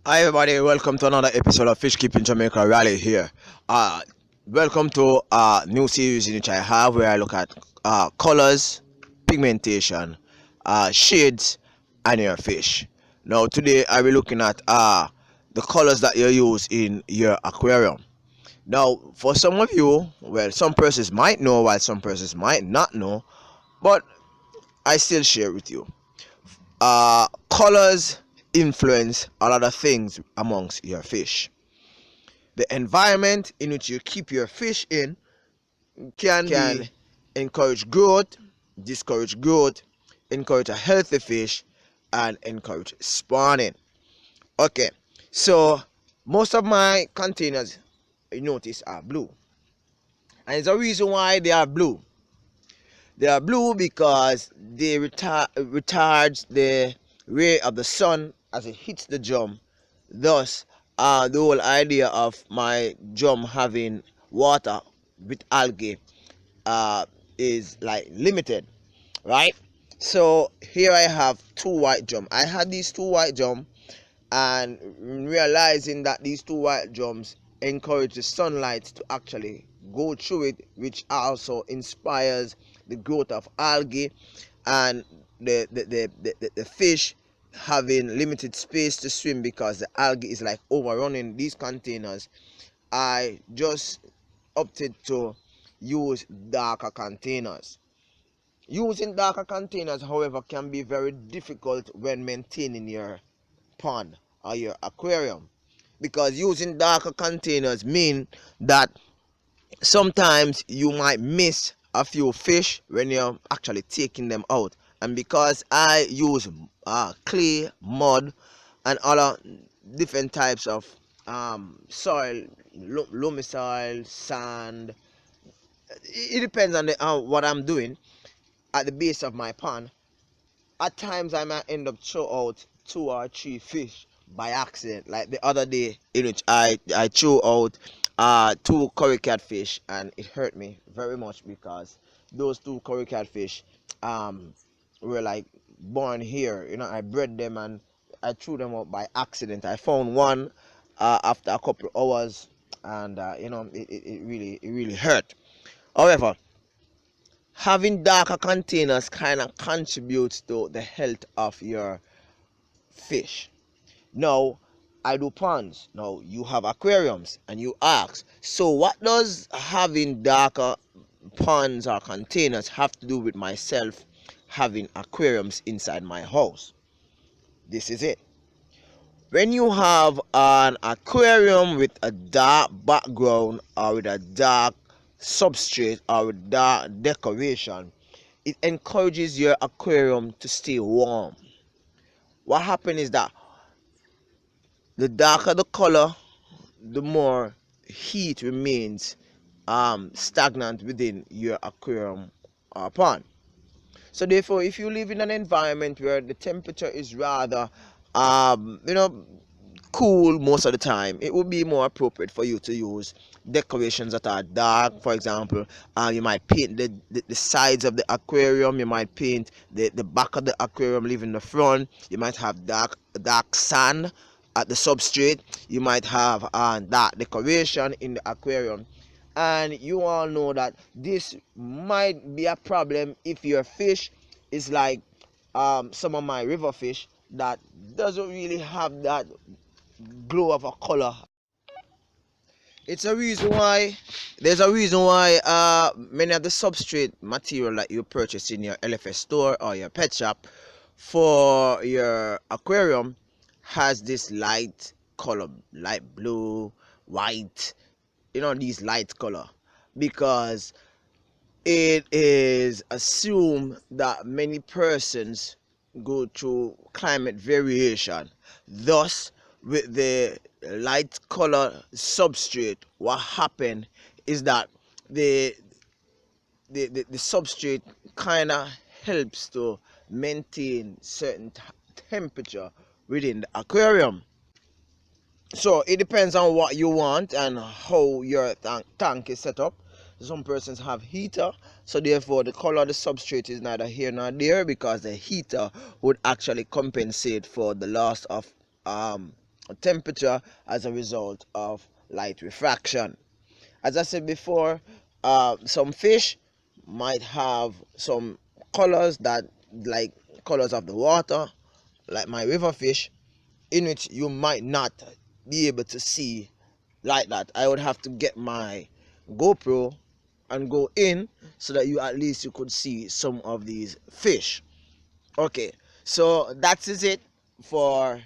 Hi everybody, welcome to another episode of Fish Keeping Jamaica. Raleigh here. Welcome to a new series in which I have where I look at colors, pigmentation, shades, and your fish. Now today I will be looking at the colors that you use in your aquarium. Now for some of you, well, some persons might know while some persons might not know, but I still share with you. Colors influence a lot of things amongst your fish. The environment in which you keep your fish in can be encourage growth, discourage growth, encourage a healthy fish, and encourage spawning. Okay, so most of my containers, you notice, are blue, and there's a reason why they are blue. They are blue because they retards the ray of the sun as it hits the drum. Thus, the whole idea of my drum having water with algae is like limited, right? So here I have two white drum. I had these two white drum, and realizing that these two white drums encourage the sunlight to actually go through it, which also inspires the growth of algae and the fish having limited space to swim because the algae is like overrunning these containers. I just opted to use darker containers. Using darker containers, however, can be very difficult when maintaining your pond or your aquarium, because using darker containers mean that sometimes you might miss a few fish when you're actually taking them out. And because I use clay, mud, and other different types of soil, loamy soil, sand, it depends on what I'm doing at the base of my pond. At times I might end up throw out two or three fish by accident, like the other day in which I threw out two curry catfish, and it hurt me very much because those two curry catfish were like born here. I bred them and I threw them out by accident. I found one after a couple of hours, and it really hurt. However, having darker containers kind of contributes to the health of your fish. Now, I do ponds. Now, you have aquariums, and you ask, so what does having darker ponds or containers have to do with myself having aquariums inside my house? This is it. When you have an aquarium with a dark background or with a dark substrate or with dark decoration, it encourages your aquarium to stay warm. What happens is that the darker the color, the more heat remains stagnant within your aquarium or pond. So therefore, if you live in an environment where the temperature is rather cool most of the time, it would be more appropriate for you to use decorations that are dark. For example, you might paint the sides of the aquarium, you might paint the back of the aquarium, leaving the front. You might have dark sand at the substrate. You might have dark decoration in the aquarium. And you all know that this might be a problem if your fish is like some of my river fish that doesn't really have that glow of a color. There's a reason why many of the substrate material that you purchase in your LFS store or your pet shop for your aquarium has this light color, light blue, white, these light color, because it is assumed that many persons go through climate variation. Thus, with the light color substrate, what happened is that the substrate kind of helps to maintain certain temperature within the aquarium. So it depends on what you want and how your tank is set up. Some persons have heater, so therefore the color of the substrate is neither here nor there, because the heater would actually compensate for the loss of temperature as a result of light refraction. As I said before, some fish might have some colors that, like colors of the water, like my river fish, in which you might not be able to see like that. I would have to get my GoPro and go in so that you could see some of these fish. Okay, so that is it for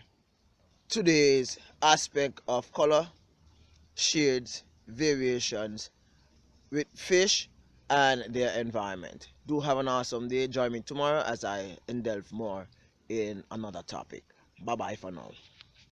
today's aspect of color, shades, variations with fish and their environment. Do have an awesome day. Join me tomorrow as I delve more in another topic. Bye bye for now.